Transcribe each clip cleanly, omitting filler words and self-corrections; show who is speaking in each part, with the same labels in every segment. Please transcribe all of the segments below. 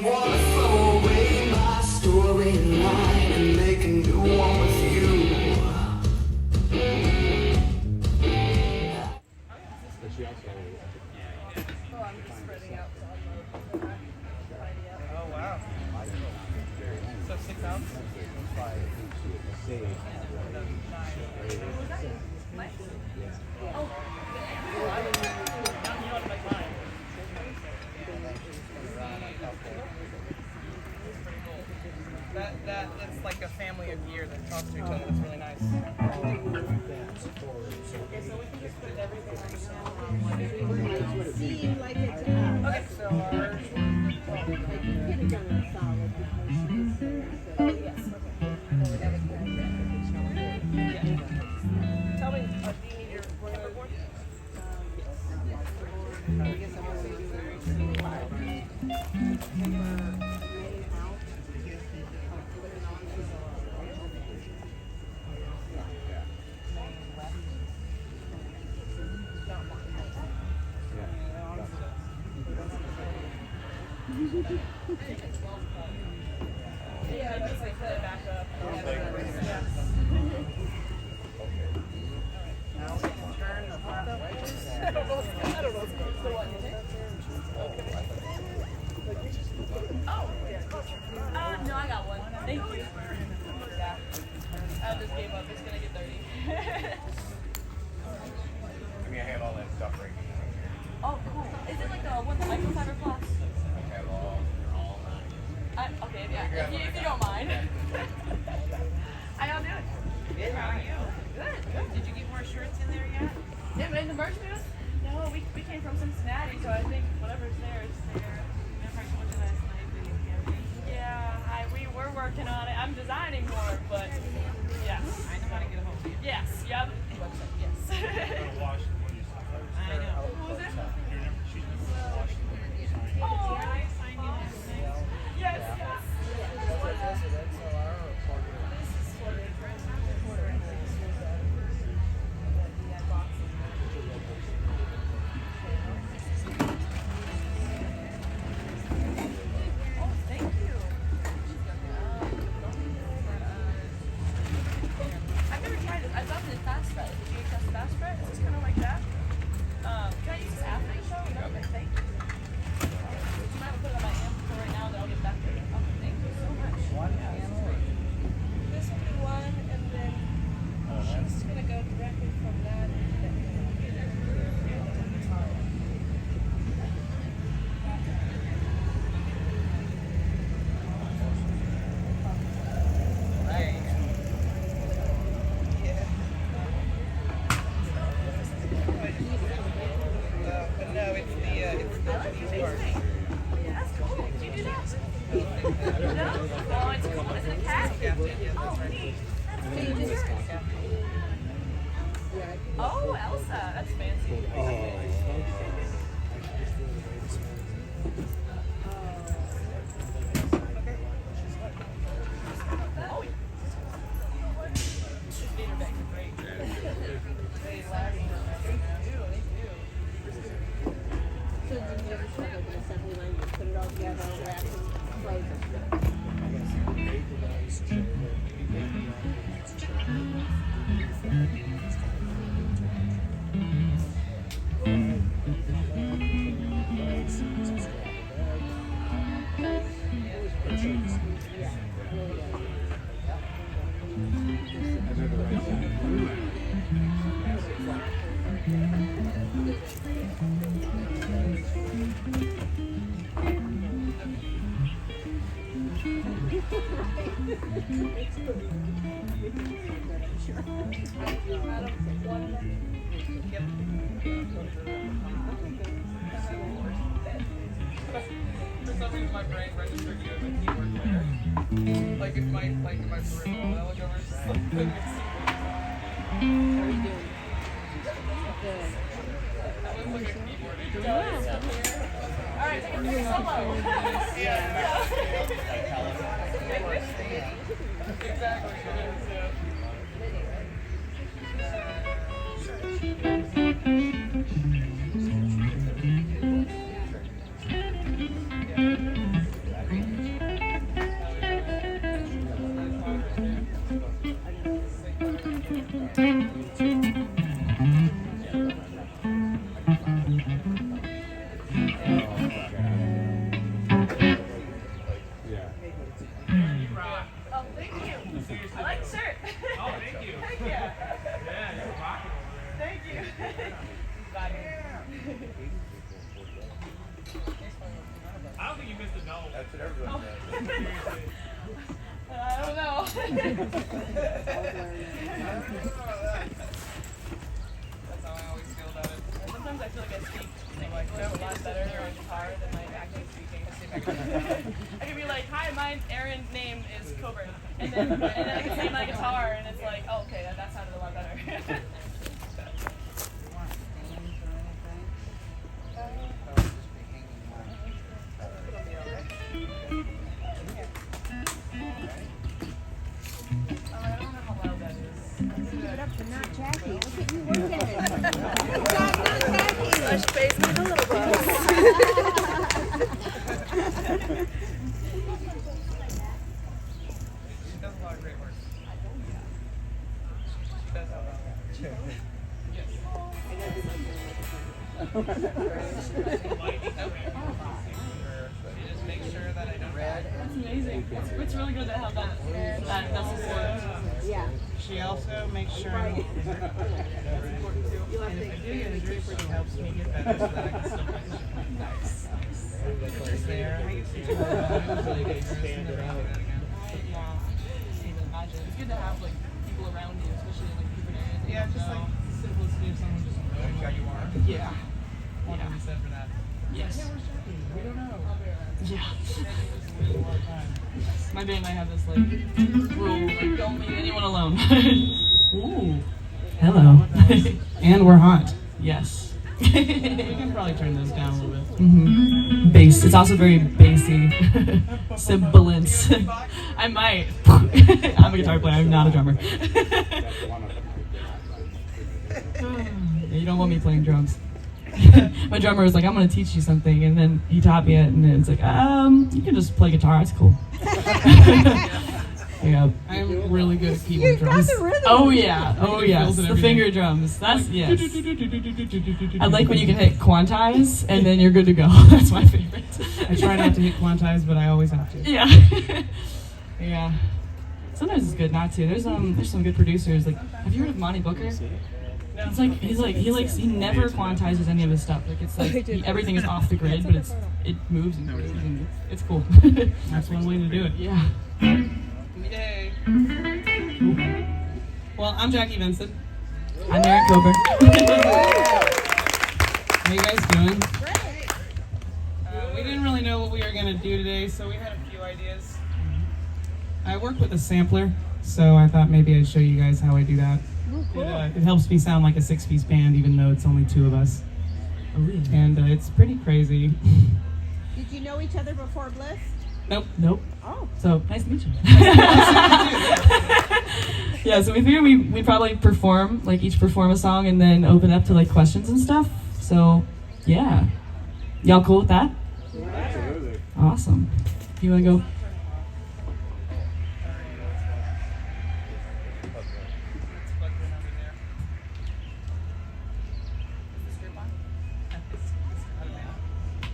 Speaker 1: wanna throw away my storyline and make a new one with you.
Speaker 2: Oh wow. So 6 ounces? That it's like a family of gear that talks to each other. That's really nice. Okay, so we can just put everything on.
Speaker 3: Seem like it to us.
Speaker 2: Okay, so our
Speaker 3: Like you could have done a solid because she's there.
Speaker 2: yes. Tell me, do you need your running board? I guess I'm going to do yeah, just like put it back up. Yeah. Now we can turn the front up. I don't know. So what?
Speaker 4: No, I got one. Thank you.
Speaker 2: Yeah. I just gave up. It's gonna get dirty.
Speaker 5: I mean, I have all that stuff right here.
Speaker 4: Oh, cool. Is it like the microfiber cloth?
Speaker 5: I have all nine.
Speaker 4: Okay, yeah. If you don't mind. How y'all doing?
Speaker 2: Good. How are you?
Speaker 4: Good.
Speaker 2: Did you get more shirts in there yet?
Speaker 4: Yeah, in the merch booth? No, we came from Cincinnati, so I think whatever's there is there.
Speaker 2: Remember I told you last night that you can't be.
Speaker 4: Yeah, we're working on it. I'm designing more, but yes.
Speaker 2: I know how to get a hold of you.
Speaker 4: Yes, yep.
Speaker 2: Website, yes. I know.
Speaker 4: Who was it?
Speaker 2: Did I sign you last night?
Speaker 4: Yes, yes. Oh, thank you. I've never tried it. I love the fast spread. The VHS fast spread. It's kind of like that. Can I use this after the show? No, but thank you. I'm gonna put it on my amp for right now, then I'll get back to it. Okay, thank you so much.
Speaker 3: This will be one, and then she's gonna go directly from that.
Speaker 2: But no, it's the part.
Speaker 4: That's cool. Did you do that? No? Oh, it's cool. Is it a cat? Oh, neat. That's neat. Oh, Elsa. That's fancy. Oh, this gator bags are great. They last. They do.
Speaker 3: So do you ever start like an assembly line, you put it all together, wrap it, close it?
Speaker 2: For some reason, my brain registered you as a keyboard player. Like if my peripheral, I look over and just like couldn't see what
Speaker 3: How are you doing? Good.
Speaker 2: I look like a keyboard.
Speaker 4: All right, take a picture solo.
Speaker 2: Exactly. Yeah.
Speaker 4: Oh, thank you. I like the shirt.
Speaker 2: Oh, thank you.
Speaker 4: Thank you.
Speaker 2: Yeah, you're rocking over there.
Speaker 4: Thank you.
Speaker 2: I don't think you missed a note.
Speaker 5: That's what everyone says.
Speaker 2: Seriously.
Speaker 4: I don't know.
Speaker 2: That's how I always feel about it.
Speaker 4: Sometimes I feel like I speak a lot better on guitar than like actually speaking. I can be like, hi, my Erin name is Coburn. And then I can say my guitar and it's like, oh, okay, that sounded a lot better.
Speaker 6: Not Jackie. Look at you working it. Good job, not Jackie.
Speaker 4: Flesh face me a little bit.
Speaker 2: She does a lot of great work. She does have a She just makes sure that I don't read.
Speaker 4: That's amazing. It's really good to have that support.
Speaker 6: Yeah.
Speaker 7: She also makes sure and if I do get a drink, she helps me get better so that I can still play. Nice. Just there. I used to do that.
Speaker 2: Stand it out.
Speaker 4: Yeah. It's good to have like people around you, especially in like different areas. that you
Speaker 7: Yeah,
Speaker 4: don't
Speaker 7: just like
Speaker 4: know.
Speaker 7: the simplicity of someone just knowing
Speaker 2: How
Speaker 7: what
Speaker 2: you
Speaker 7: you
Speaker 2: are.
Speaker 7: are.
Speaker 4: Yeah.
Speaker 7: One to be said for that.
Speaker 4: Yes.
Speaker 7: We don't know.
Speaker 4: Yeah.
Speaker 7: There's a lot of time.
Speaker 4: My band might have this like rule, like don't leave anyone alone.
Speaker 7: Ooh. Hello. And we're hot.
Speaker 4: Yes.
Speaker 7: We can probably turn those down a little bit.
Speaker 4: Mm-hmm. Bass. It's also very bassy. Sibilance. I might. I'm a guitar player. I'm not a drummer. You don't want me playing drums. My drummer was like, I'm going to teach you something. And then he taught me it. And then it's like, you can just play guitar. It's cool. Yeah.
Speaker 7: I'm really good at keyboard
Speaker 6: You've got
Speaker 7: drums.
Speaker 6: the rhythm.
Speaker 4: Oh, yeah. Oh, yes.
Speaker 7: Fills and
Speaker 4: The
Speaker 7: everything.
Speaker 4: finger drums. That's, yes. I like when you can hit quantize and then you're good to go. That's my favorite.
Speaker 7: I try not to hit quantize, but I always have to.
Speaker 4: Yeah. Yeah. Sometimes it's good not to. There's some good producers. Like, have you heard of Monty Booker? He never quantizes any of his stuff. Like it's like everything is off the grid, but it moves and moves and it's cool.
Speaker 7: That's one way to do it.
Speaker 4: Yeah.
Speaker 7: Yay. Well, I'm Jackie Venson.
Speaker 4: I'm Erin Coburn.
Speaker 7: How you guys doing? Great. We didn't really know what we were going to do today, so we had a few ideas. I work with a sampler, so I thought maybe I'd show you guys how I do that. It helps me sound like a six-piece band, even though it's only two of us. And it's pretty crazy.
Speaker 6: Did you know each other before Bliss?
Speaker 7: Nope.
Speaker 6: Oh.
Speaker 4: So nice to meet you. Yeah, so we figured we'd probably each perform a song and then open up to like questions and stuff. So yeah. Y'all cool with that?
Speaker 5: Absolutely.
Speaker 4: Awesome. You wanna go?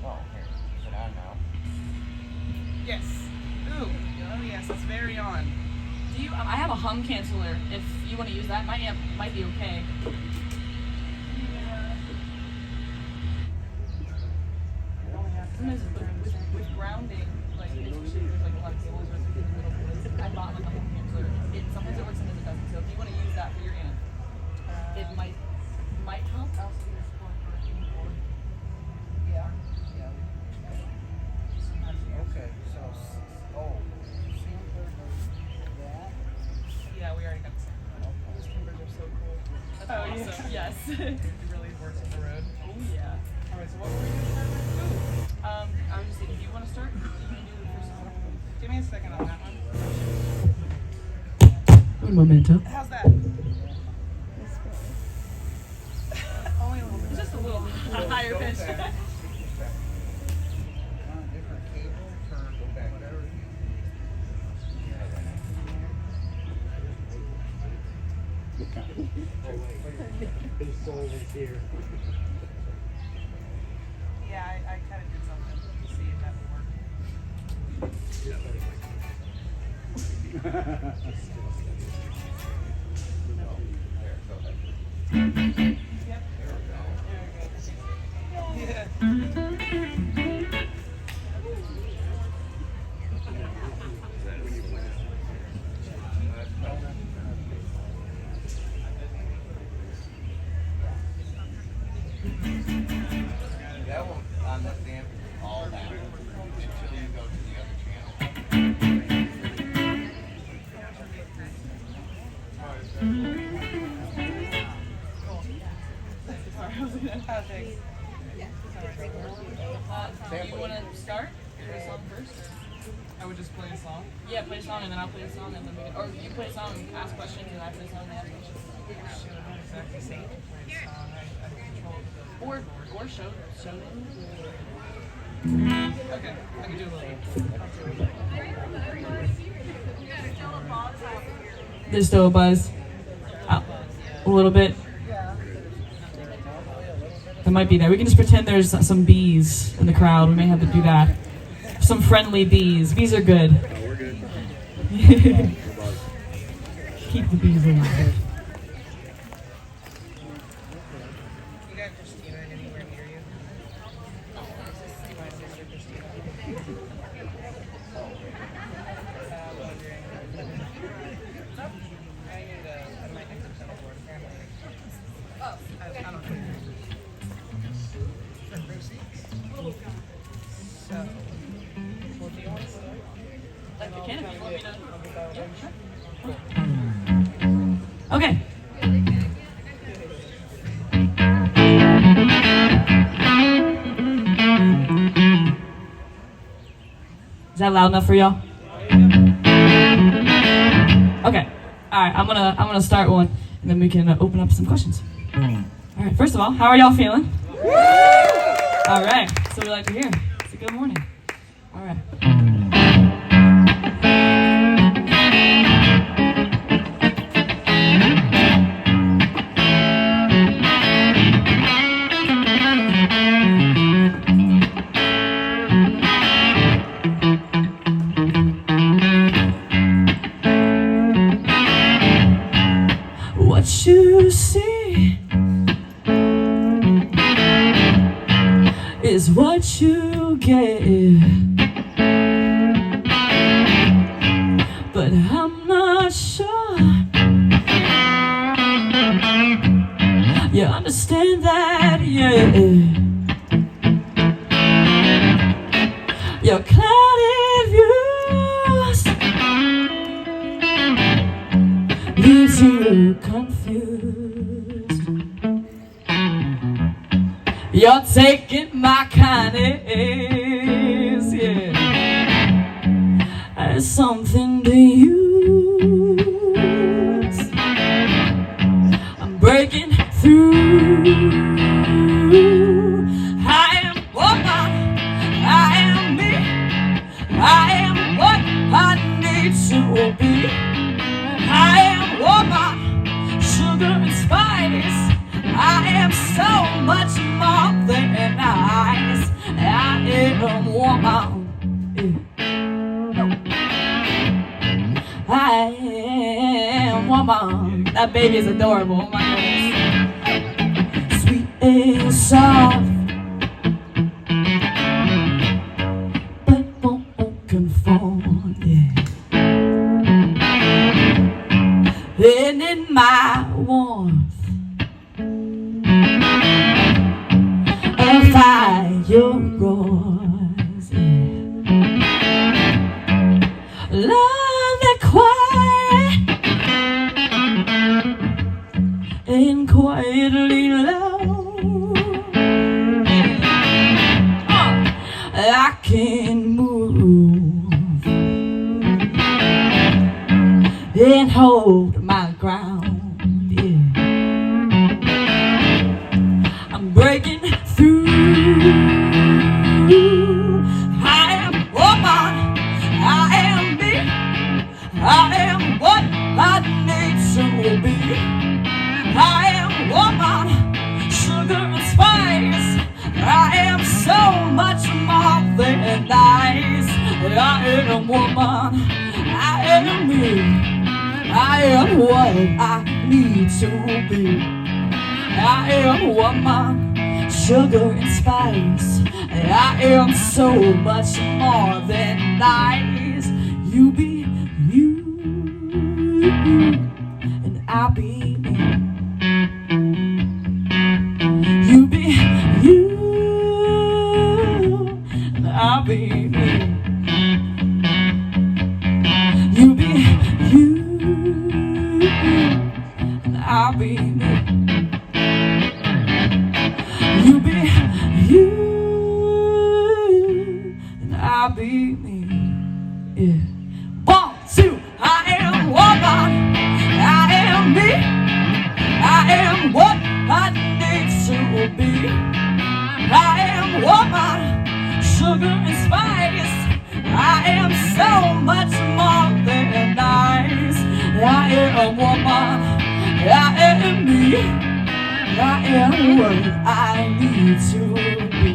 Speaker 5: Well, here, sit down now.
Speaker 7: Yes. Ooh. Oh, yes, it's very on.
Speaker 4: Do you? I have a hum canceller. If you want to use that, my amp might be okay. Sometimes with grounding, like especially with like a lot of cables or something in the middle, I bought like a hum canceller. Sometimes it works, sometimes it doesn't. So if you want to use that for your amp, it might help. Yeah.
Speaker 5: Okay, so,
Speaker 7: Yeah, we already got the sample.
Speaker 4: Those timbers are so cool. That's awesome. Yes.
Speaker 7: It really works on the road.
Speaker 4: Oh yeah.
Speaker 7: All right, so what were we going to start with?
Speaker 4: I was just thinking, do you want to start? You can do the first one.
Speaker 7: Give me a second on that one.
Speaker 4: Un momento.
Speaker 7: How's that? Only a little bit.
Speaker 4: Just a little higher pitch.
Speaker 5: different cable for whatever.
Speaker 8: His soul is here.
Speaker 2: Yeah, I kind of did something to see if that would work.
Speaker 5: That won't understand all that until you go to the other channel.
Speaker 2: Do you want to start? Play a song first?
Speaker 7: I would just play a song.
Speaker 2: Yeah, play a song and then I'll play a song and then we can, or you play a song and ask questions and I play a song and ask questions.
Speaker 7: Exactly same to play a song. I control
Speaker 2: Or show them.
Speaker 7: Okay, I can do a little bit.
Speaker 2: There's still a buzz. A little bit. That might be there. We can just pretend there's some bees in the crowd. We may have to do that. Some friendly bees. Bees are good.
Speaker 8: Oh, we're good.
Speaker 2: Keep the bees alive.
Speaker 7: You got Christina anywhere near you? My sister Christina. Wondering. I need I might need to settle for it. I don't know. So, well, do you want to start?
Speaker 2: Like the can if you want me to. Yeah, sure. Okay. Is that loud enough for y'all? Okay. All right. I'm gonna start one, and then we can open up some questions. All right. First of all, how are y'all feeling? All right. So we like to hear. It's a good morning. All right. What you see is what you get, but I'm not sure you understand that, yeah. Your clouded views leaves you confused. You're taking my kindness, yeah, as something to use. I'm breaking through. I am woman, I am me, I am what I need to be. I am woman, sugar and spice. I am so much more than ice. I am woman. I am woman. That baby is adorable. Oh my goodness. Sweet and soft, but won't conform. Yeah. And in my warmth, a fire roars, yeah. Love that quiet and quietly loud. I can move and hold my ground, yeah. I'm breaking through. I am woman, I am me, I am what I need to be. I than nice. I am woman, I am me. I am what I need to be. I am woman, sugar and spice. I am so much more than nice. You be you, and I'll be me. You be you, and I'll be me. You be you, and I'll be me. You be you, and I'll be me. Yeah. 1, 2. I am woman. I am me. I am what I need to be. I am woman, sugar and spice. I am so much more than nice. I am woman. I am me. I am what I need to be.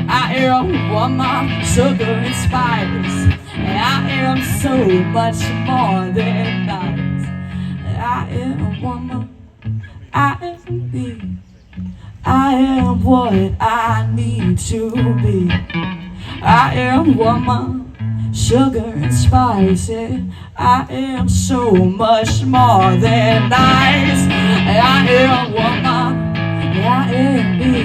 Speaker 2: I am woman, sugar and spice. I am so much more than nice. I am woman, I am me. I am what I need to be. I am woman, sugar and spice. I am so much more than nice. I am woman, I am me.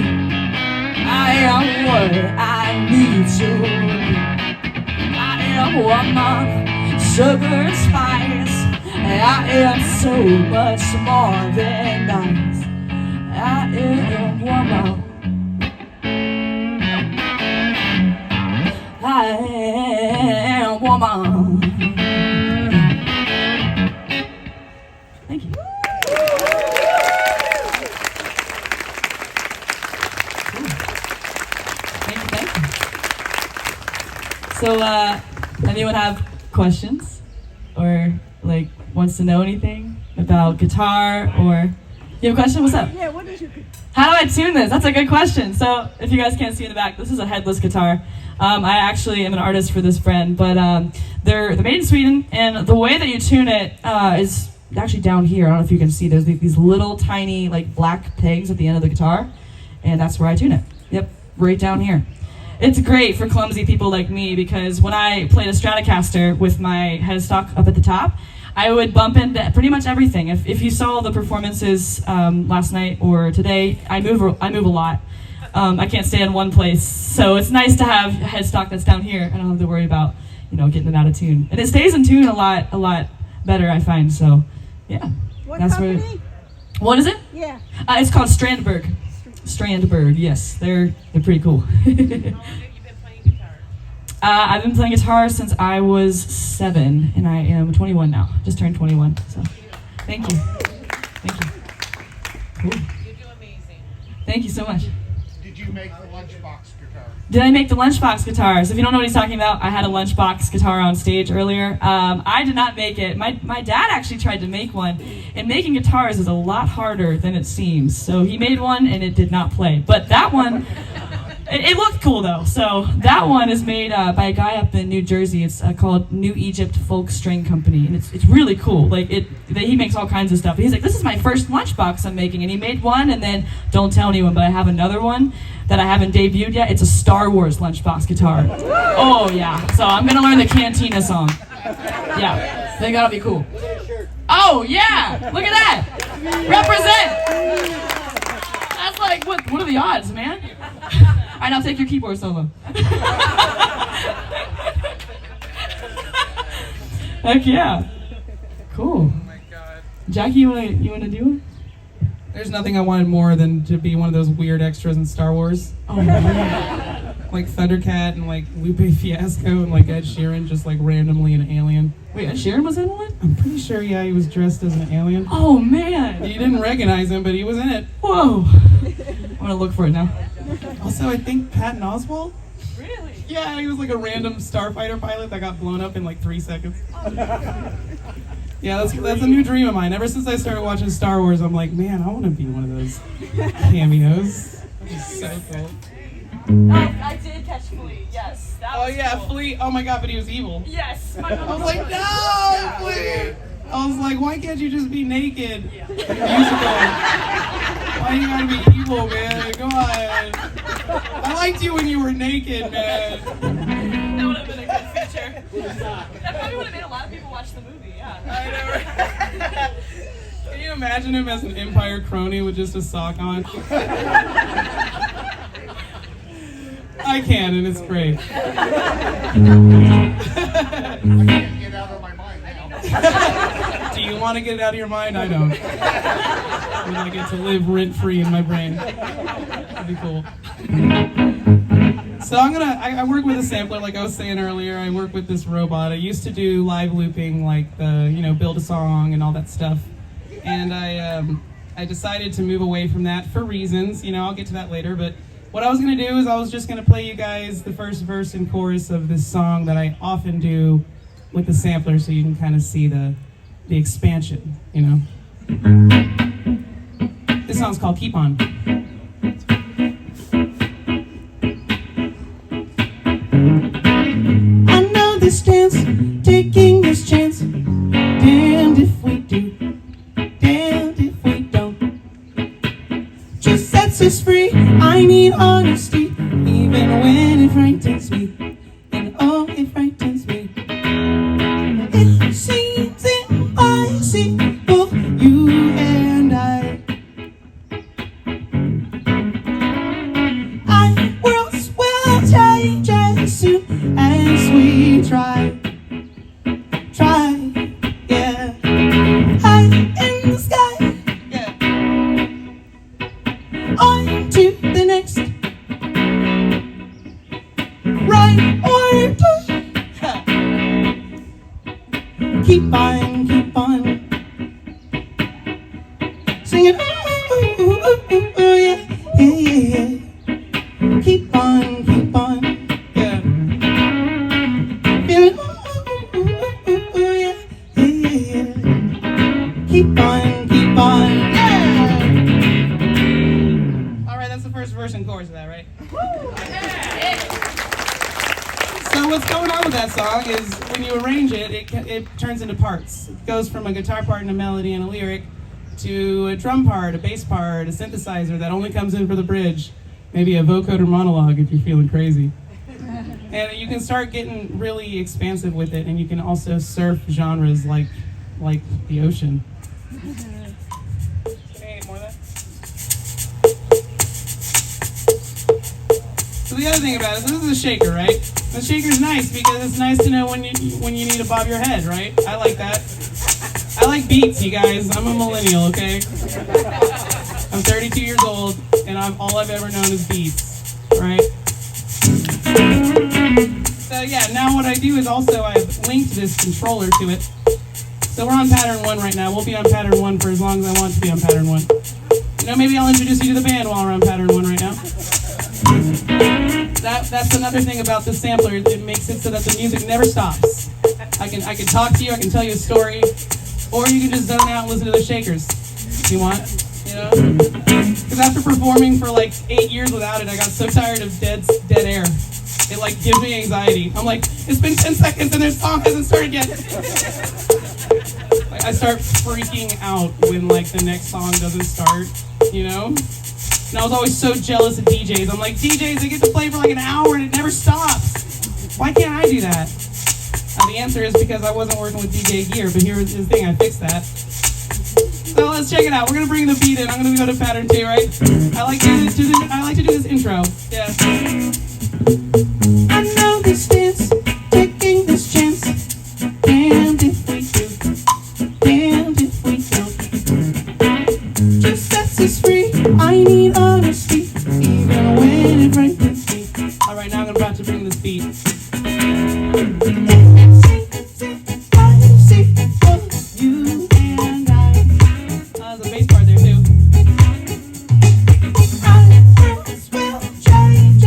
Speaker 2: I am what I need to be. I am woman, sugar and spice. I am so much more than nice. I am woman. I am woman. Thank you. Thank you. So, anyone have questions? Or, like, wants to know anything about guitar? Or, you have a question? What's up?
Speaker 6: Yeah, what is your...
Speaker 2: How do I tune this? That's a good question. So, if you guys can't see in the back, this is a headless guitar. I actually am an artist for this brand, but they're made in Sweden, and the way that you tune it is actually down here. I don't know if you can see. There's these little tiny, like, black pegs at the end of the guitar, and that's where I tune it. Yep, right down here. It's great for clumsy people like me, because when I played a Stratocaster with my headstock up at the top, I would bump into pretty much everything. If you saw the performances last night or today, I move a lot. I can't stay in one place, so it's nice to have a headstock that's down here. I don't have to worry about, getting it out of tune, and it stays in tune a lot better, I find. So, yeah.
Speaker 6: What
Speaker 2: that's
Speaker 6: company?
Speaker 2: What is it?
Speaker 6: Yeah.
Speaker 2: It's called Strandberg. Strandberg, yes, they're pretty cool.
Speaker 4: How long have you been playing guitar?
Speaker 2: I've been playing guitar since I was 7, and I am 21 now. Just turned 21. So, thank you. Thank you. Cool.
Speaker 4: You do amazing.
Speaker 2: Thank you so much.
Speaker 5: Did you make the lunchbox guitar?
Speaker 2: Did I make the lunchbox guitar? So if you don't know what he's talking about, I had a lunchbox guitar on stage earlier. I did not make it. My dad actually tried to make one, and making guitars is a lot harder than it seems. So he made one, and it did not play. But that one, it looked cool though. So that one is made by a guy up in New Jersey. It's called New Egypt Folk String Company, and it's really cool. Like he makes all kinds of stuff. He's like, this is my first lunchbox I'm making, and he made one, and then don't tell anyone, but I have another one that I haven't debuted yet. It's a Star Wars lunchbox guitar. Oh yeah. So I'm gonna learn the Cantina song. Yeah, I think that'll be cool. Oh yeah, look at that. Represent. That's like what are the odds, man? All right, now take your keyboard solo. Heck yeah. Cool.
Speaker 7: Oh my god.
Speaker 2: Jackie, you wanna do it?
Speaker 7: There's nothing I wanted more than to be one of those weird extras in Star Wars.
Speaker 2: Oh man.
Speaker 7: Like Thundercat and like Lupe Fiasco and like Ed Sheeran just like randomly an alien.
Speaker 2: Wait, Ed Sheeran was in one?
Speaker 7: I'm pretty sure, yeah, he was dressed as an alien.
Speaker 2: Oh man.
Speaker 7: You didn't recognize him, but he was in it.
Speaker 2: Whoa. I'm gonna look for it now.
Speaker 7: Also, I think Patton Oswalt?
Speaker 2: Really?
Speaker 7: Yeah, he was like a random starfighter pilot that got blown up in like 3 seconds. Yeah, that's a new dream of mine. Ever since I started watching Star Wars, I'm like, man, I want to be one of those cameos. That'd be so cool.
Speaker 4: I did catch Flea. Yes. That
Speaker 7: Oh
Speaker 4: was
Speaker 7: yeah,
Speaker 4: cool.
Speaker 7: Flea. Oh my god, but he was evil.
Speaker 4: Yes.
Speaker 7: I was like, no, Flea. I was like, why can't you just be naked?
Speaker 4: Yeah.
Speaker 7: Musical. Why you gotta be evil, man? Come on. I liked you when you were naked, man.
Speaker 4: That would have been a good feature. That probably would have made a lot of people watch the movie. Yeah.
Speaker 7: I know. Can you imagine him as an Empire crony with just a sock on? I can, and it's great.
Speaker 5: I can't get out of my mind now.
Speaker 7: Do you want to get it out of your mind? I don't. But I get to live rent-free in my brain. That'd be cool. So I work with a sampler, like I was saying earlier. I work with this robot. I used to do live looping, like the, build a song and all that stuff. And I decided to move away from that for reasons. I'll get to that later. But what I was going to do is I was just going to play you guys the first verse and chorus of this song that I often do with the sampler, so you can kind of see the expansion, This song's called Keep On. I know this dance, taking this chance. Damned if we do, damned if we don't. Just sets us free. I need honesty, even when it frightens me. And oh, it frightens me. It seems impossible, you and I. Our worlds will change as soon as we try. Try, yeah. High in the sky, yeah. On to the next. Right or keep on, keep on. Sing it, ooh, ooh, ooh, ooh, yeah, yeah, yeah, yeah. Keep on, yeah. Feel it, ooh, ooh, ooh, ooh, ooh, yeah, yeah, yeah, yeah. Keep on, yeah. All right, that's the first verse and chorus of that, right? So what's going on with that song is when you arrange it, it turns into parts. It goes from a guitar part and a melody and a lyric to a drum part, a bass part, a synthesizer that only comes in for the bridge, maybe a vocoder monologue if you're feeling crazy. And you can start getting really expansive with it, and you can also surf genres like the ocean. Hey, more of that? So the other thing about it, so this is a shaker, right? The shaker's nice because it's nice to know when you need to bob your head, right? I like that. I like beats, you guys. I'm a millennial, okay? I'm 32 years old, and all I've ever known is beats, right? So yeah, now what I do is also I've linked this controller to it. So we're on pattern 1 right now. We'll be on pattern 1 for as long as I want to be on pattern 1. Maybe I'll introduce you to the band while we're on pattern 1 right now. That's another thing about the sampler. It makes it so that the music never stops. I can talk to you, I can tell you a story, or you can just zone out and listen to the shakers if you want, Because after performing for like 8 years without it, I got so tired of dead air. It like gives me anxiety. I'm like, it's been 10 seconds and their song hasn't started yet. I start freaking out when like the next song doesn't start, And I was always so jealous of DJs. I'm like, DJs, they get to play for like an hour and it never stops. Why can't I do that? The answer is because I wasn't working with DJ gear, but here's the thing, I fixed that. So let's check it out. We're gonna bring the beat in. I'm gonna go to pattern 2, right? I like to do this intro. Yeah. I know this dance, taking this chance. Damned if we do, damned if we don't. Just sets us free. I need honesty, even when it frightens me. All right, now I'm about to bring this beat. There's a bass part there too. I will change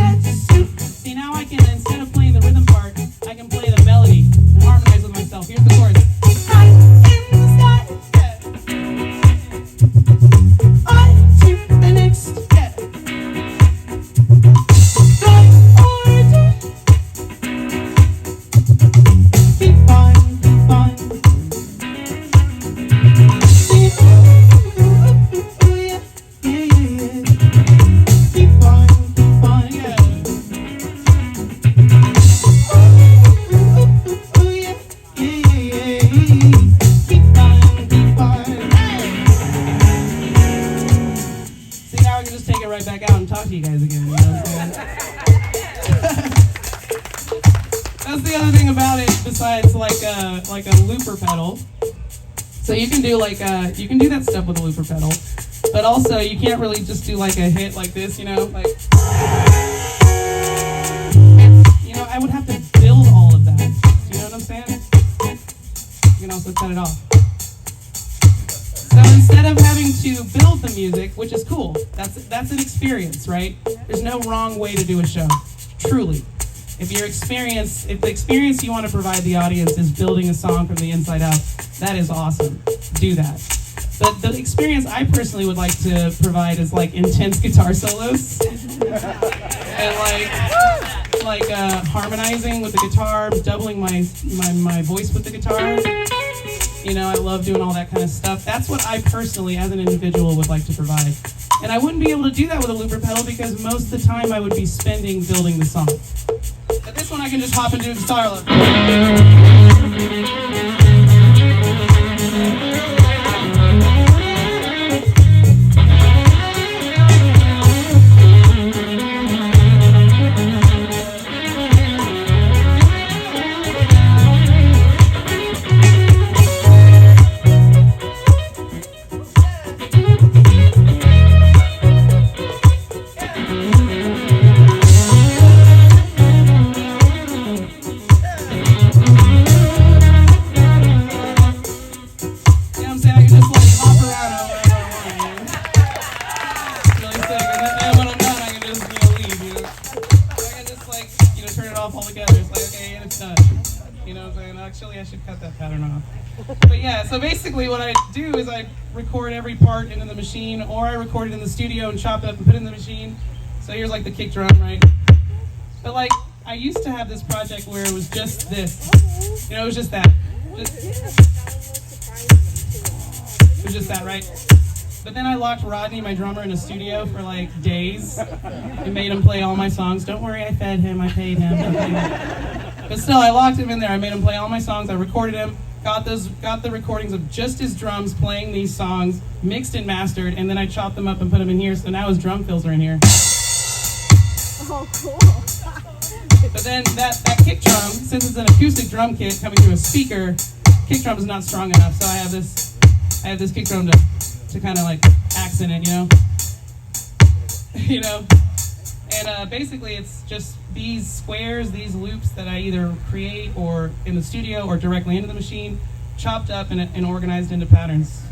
Speaker 7: can just take it right back out and talk to you guys again. You know what I'm saying? That's the other thing about it, besides like a looper pedal. So you can do you can do that stuff with a looper pedal, but also you can't really just do like a hit like this, you know, like. You know, I would have to build all of that. Do you know what I'm saying? You can also cut it off. So instead of having to build the music, which is cool, that's an experience, right? There's no wrong way to do a show, truly. If the experience you want to provide the audience is building a song from the inside out, that is awesome. Do that. But the experience I personally would like to provide is like intense guitar solos and like harmonizing with the guitar, doubling my voice with the guitar. You know, I love doing all that kind of stuff. That's what I personally, as an individual, would like to provide. And I wouldn't be able to do that with a looper pedal because most of the time I would be spending building the song. But this one I can just hop into a guitar loop. So basically what I do is I record every part into the machine, or I record it in the studio and chop it up and put it in the machine. So here's like the kick drum, right? But like, I used to have this project where it was just this. You know, it was just that. It was just that, right? But then I locked Rodney, my drummer, in a studio for like days and made him play all my songs. Don't worry, I fed him, I paid him. But still, I locked him in there. I made him play all my songs. I recorded him. Got the recordings of just his drums playing these songs, mixed and mastered, and then I chopped them up and put them in here, so now his drum fills are in here.
Speaker 6: Oh, cool.
Speaker 7: But then that kick drum, since it's an acoustic drum kit coming through a speaker, kick drum is not strong enough, so I have this kick drum to kind of like accent it, you know? You know? And basically it's just these squares, these loops that I either create or in the studio or directly into the machine, chopped up and organized into patterns.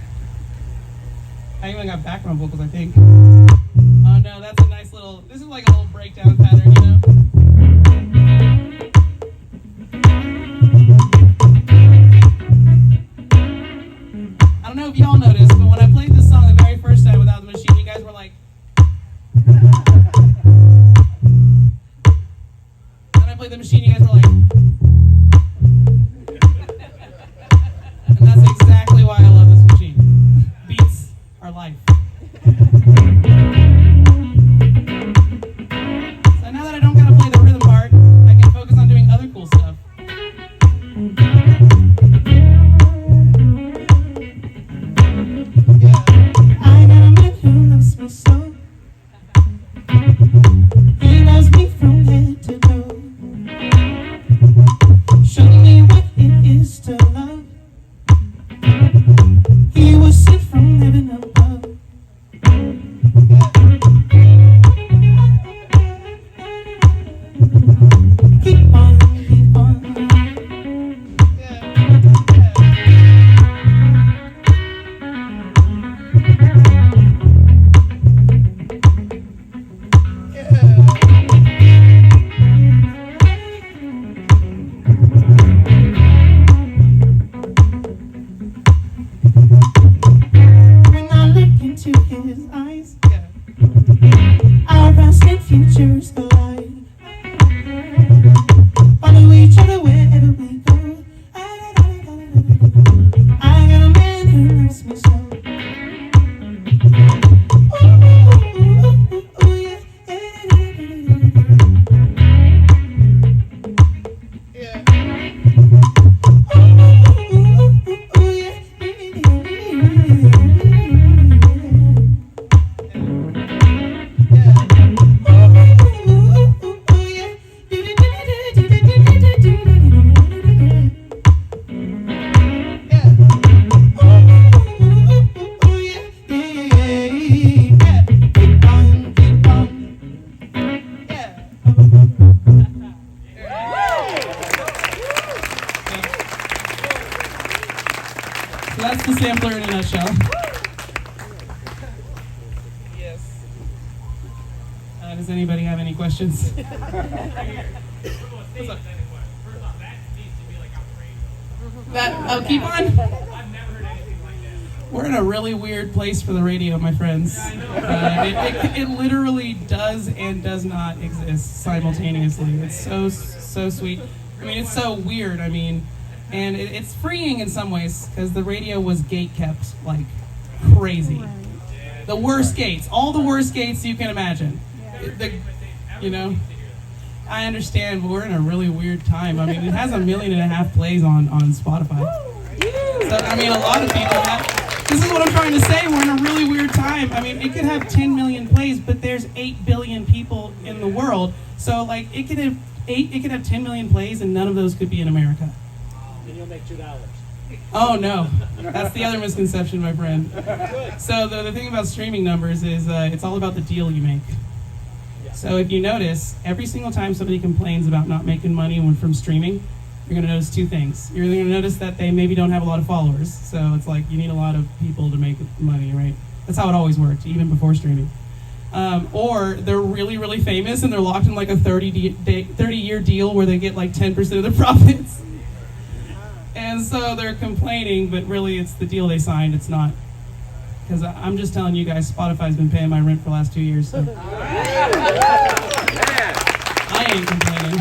Speaker 7: I even got background vocals, I think. Oh no, that's a nice little, this is like a little breakdown pattern, you know? I don't know if y'all noticed, but when I played this song the very first time without the machine, you guys were like, play the machine, you guys were like, and that's exactly why I love this machine. Beats are life. So now that I don't gotta play the rhythm part, I can focus on doing other cool stuff. I got a man who loves me so. He loves me from head to toe. Show me what it is to love. He was sent from heaven above. Keep on, keep on. When I look into his eyes, our past and futures collide. Follow each other wherever we go. I got a man who loves me so. Ooh, yeah. Ooh, yeah. Does anybody have any questions? What's up? Keep on. We're in a really weird place for the radio, my friends. It literally does and does not exist simultaneously. It's so sweet. I mean, it's so weird. I mean, and it's freeing in some ways because the radio was gate kept like crazy. The worst gates, all the worst gates you can imagine. You know, I understand, but we're in a really weird time. I mean, it has 1.5 million plays on Spotify. So I mean, a lot of people. This is what I'm trying to say. We're in a really weird time. I mean, it could have 10 million plays, but there's 8 billion people in the world. So like, it could have 10 million plays, and none of those could be in America.
Speaker 8: And you'll make $2.
Speaker 7: Oh no, that's the other misconception, my friend. So the thing about streaming numbers is it's all about the deal you make. So if you notice, every single time somebody complains about not making money from streaming, you're going to notice 2 things. You're going to notice that they maybe don't have a lot of followers. So it's like you need a lot of people to make money, right? That's how it always worked, even before streaming. Or they're really, really famous and they're locked in like a 30-year deal where they get like 10% of their profits. And so they're complaining, but really it's the deal they signed. It's not. Because I'm just telling you guys, Spotify's been paying my rent for the last 2 years. So. I ain't complaining.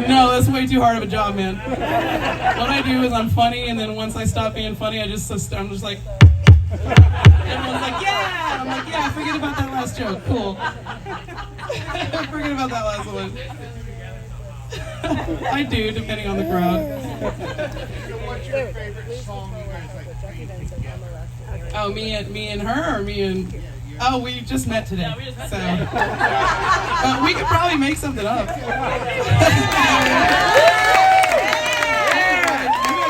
Speaker 7: No, that's way too hard of a job, man. What I do is I'm funny, and then once I stop being funny, I'm just like, everyone's like, yeah! I'm like, yeah, forget about that last joke. Cool. Forget about that last one. I do, depending on the crowd.
Speaker 5: What's your favorite song you guys like creating together?
Speaker 7: Oh, me and her, or me and... Oh, we just met today.
Speaker 4: Yeah, we just met
Speaker 7: so.
Speaker 4: today.
Speaker 7: We could probably make something up. Maybe I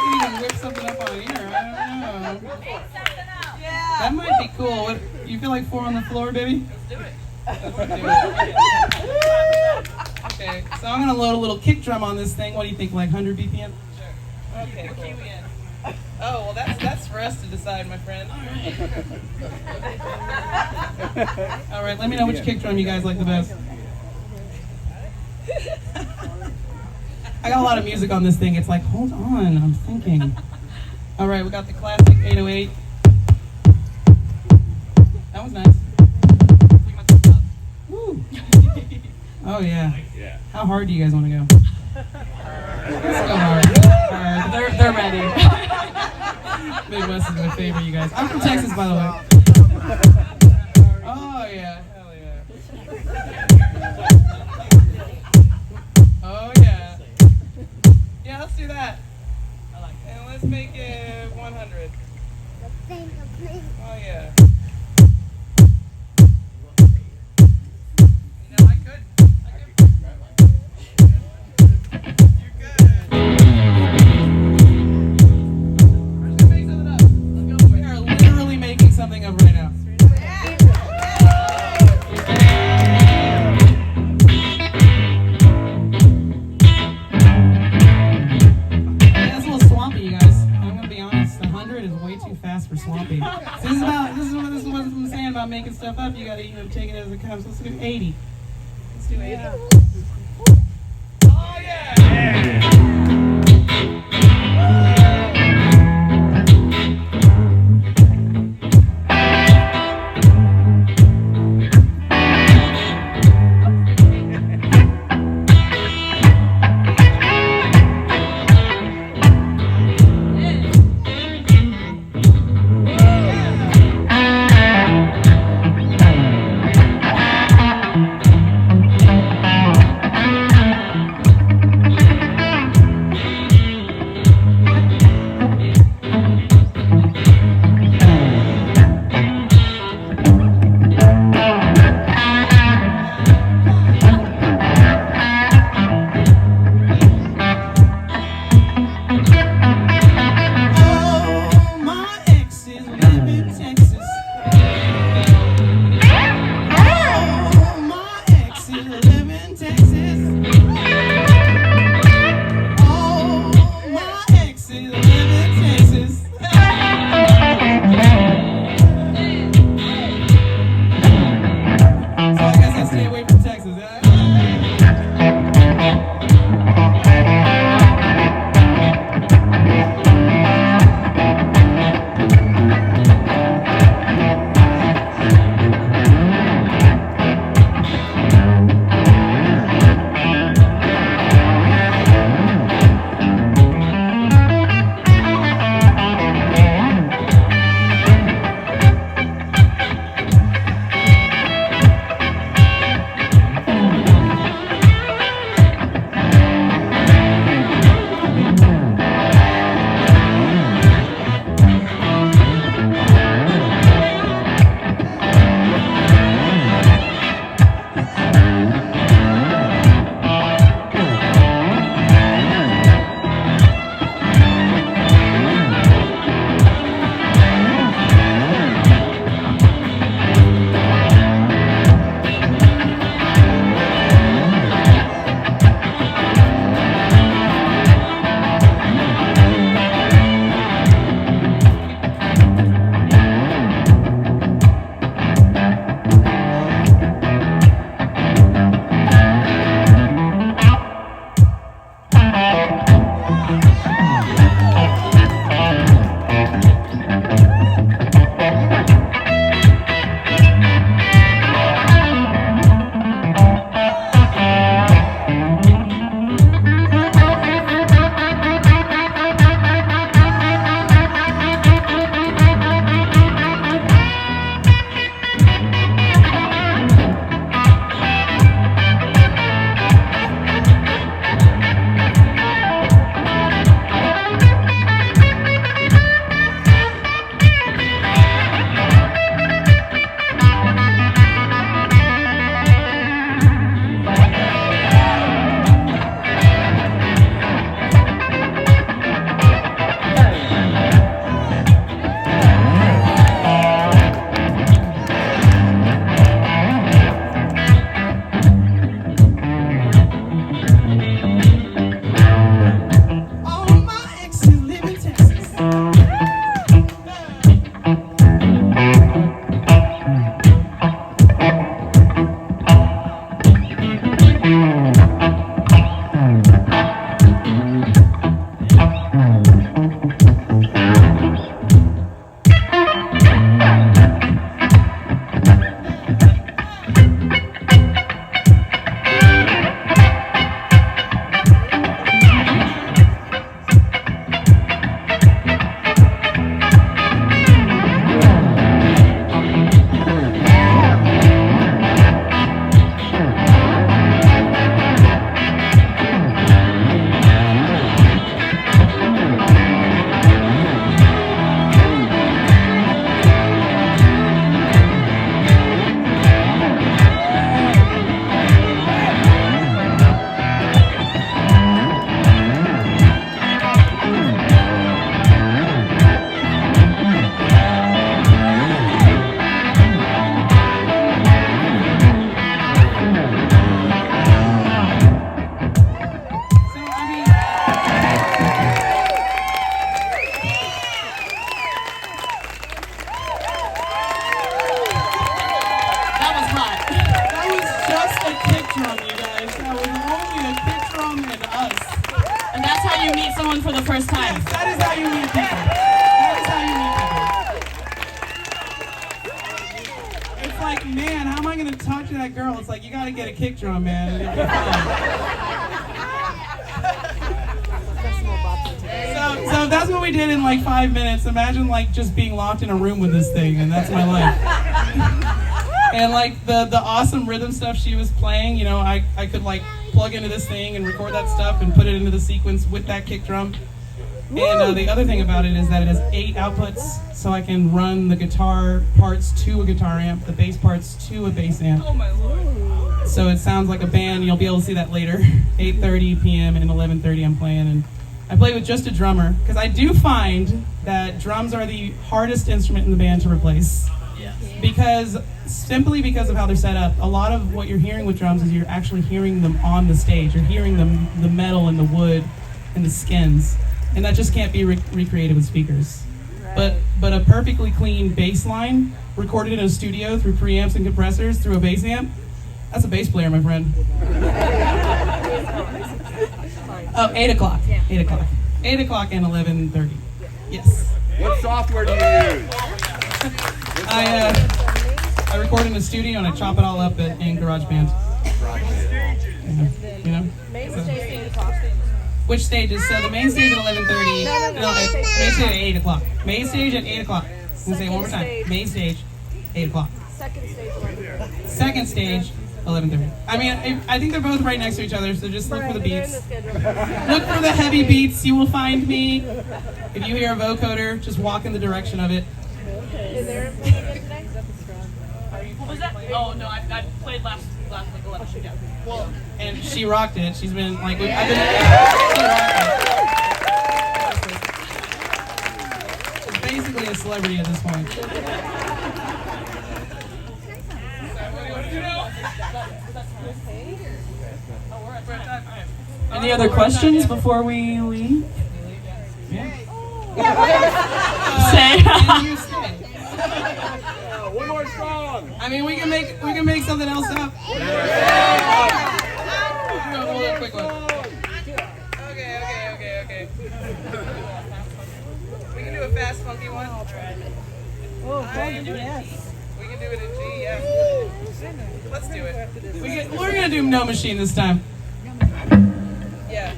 Speaker 7: can even whip something up on here. I don't know. That might be cool. What, you feel like 4 on the floor, baby?
Speaker 4: Let's do it.
Speaker 7: Okay, so I'm gonna load a little kick drum on this thing. What do you think, like 100 BPM?
Speaker 4: Sure.
Speaker 7: Okay,
Speaker 4: What key
Speaker 7: cool.
Speaker 4: we in?
Speaker 7: Oh, well, that's for us to decide, my friend. All right, let me know which kick drum you guys like the best. I got a lot of music on this thing. It's like, hold on, I'm thinking. All right, we got the classic 808. That was nice. Woo. Oh, yeah. How hard do you guys want to go? Let's go hard.
Speaker 4: They're ready.
Speaker 7: Midwest is my favorite, you guys. I'm from Texas, by the way. Oh, yeah. Hell yeah. Oh, yeah. Yeah, let's do that. And let's make it 100. Oh, yeah. You know, I could. You could. We're just gonna make something up. Let's go. We are literally making something up right now. Yeah, it's a little swampy, you guys. I'm gonna be honest. 100 is way too fast for swampy. So this is what I'm saying about making stuff up. You gotta take it as it comes. Let's do 80. Let's do 80. Oh yeah!
Speaker 2: you meet someone for the first time.
Speaker 7: Yes, that is how you meet people. That is how you meet people. It's like, man, how am I going to talk to that girl? It's like, you got to get a kick drum, man. And it'll be fun. So that's what we did in like 5 minutes. Imagine like just being locked in a room with this thing, and that's my life. And like the awesome rhythm stuff she was playing, you know, I could like plug into this thing and record that stuff and put it into the sequence with that kick drum. And the other thing about it is that it has 8 outputs, so I can run the guitar parts to a guitar amp, the bass parts to a bass amp.
Speaker 2: Oh my lord.
Speaker 7: So it sounds like a band. You'll be able to see that later. 8:30 p.m. and 11:30 I'm playing, and I play with just a drummer, because I do find that drums are the hardest instrument in the band to replace. Simply because of how they're set up. A lot of what you're hearing with drums is you're actually hearing them on the stage. You're hearing the metal and the wood and the skins, and that just can't be recreated with speakers. Right. But a perfectly clean bass line recorded in a studio through preamps and compressors through a bass amp, that's a bass player, my friend. Oh, 8 o'clock. 8 o'clock. 8 o'clock and 11:30. Yes.
Speaker 5: What software do you use?
Speaker 7: I record in the studio and I chop it all up in GarageBand. You know? Which stages? So the main stage at 11:30. No, main stage at 8 o'clock. Main stage at 8 o'clock. I'm gonna say it one more time. Main stage, 8 o'clock. Second stage, 11:30. I mean, I think they're both right next to each other, so just look for the beats. Look for the heavy beats. You will find me. If you hear a vocoder, just walk in the direction of it.
Speaker 3: Is there today?
Speaker 4: What was that? Oh no, I played last like 11. Yeah.
Speaker 7: Well, and she rocked it. She's been like, I've been she's basically a celebrity at this point.
Speaker 2: Any other questions before we leave?
Speaker 7: Yeah.
Speaker 2: Say.
Speaker 7: Can you stay?
Speaker 5: One more song.
Speaker 7: I mean, we can make something else up. Hold on, quick one. Okay. We can do a fast, funky one.
Speaker 6: Oh, yes.
Speaker 7: We can do it in G, yeah. Let's do it. We're gonna do No Machine this time. Yeah.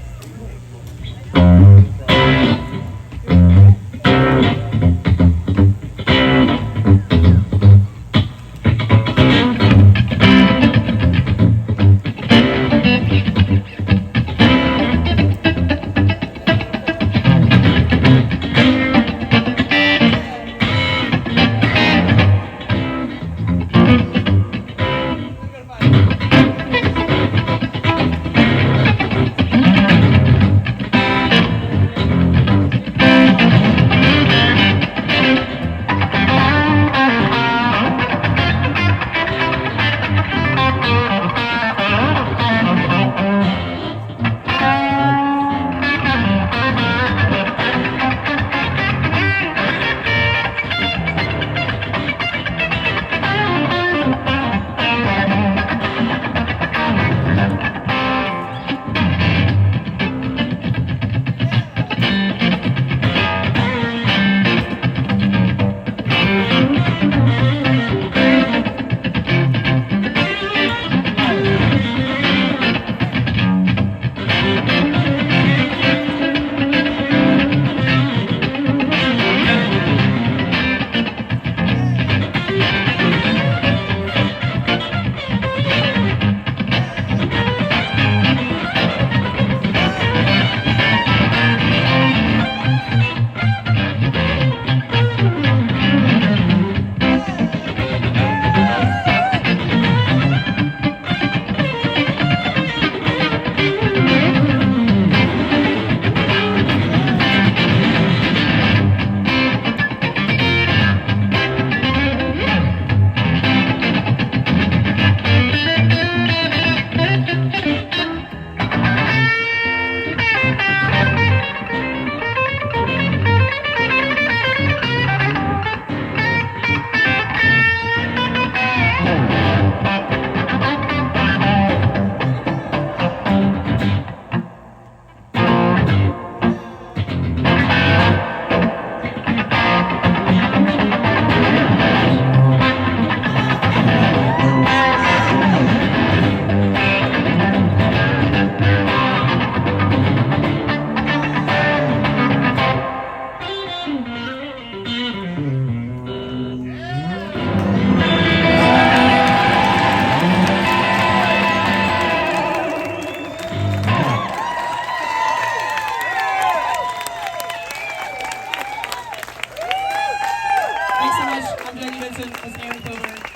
Speaker 7: Venson. That's Erin Coburn.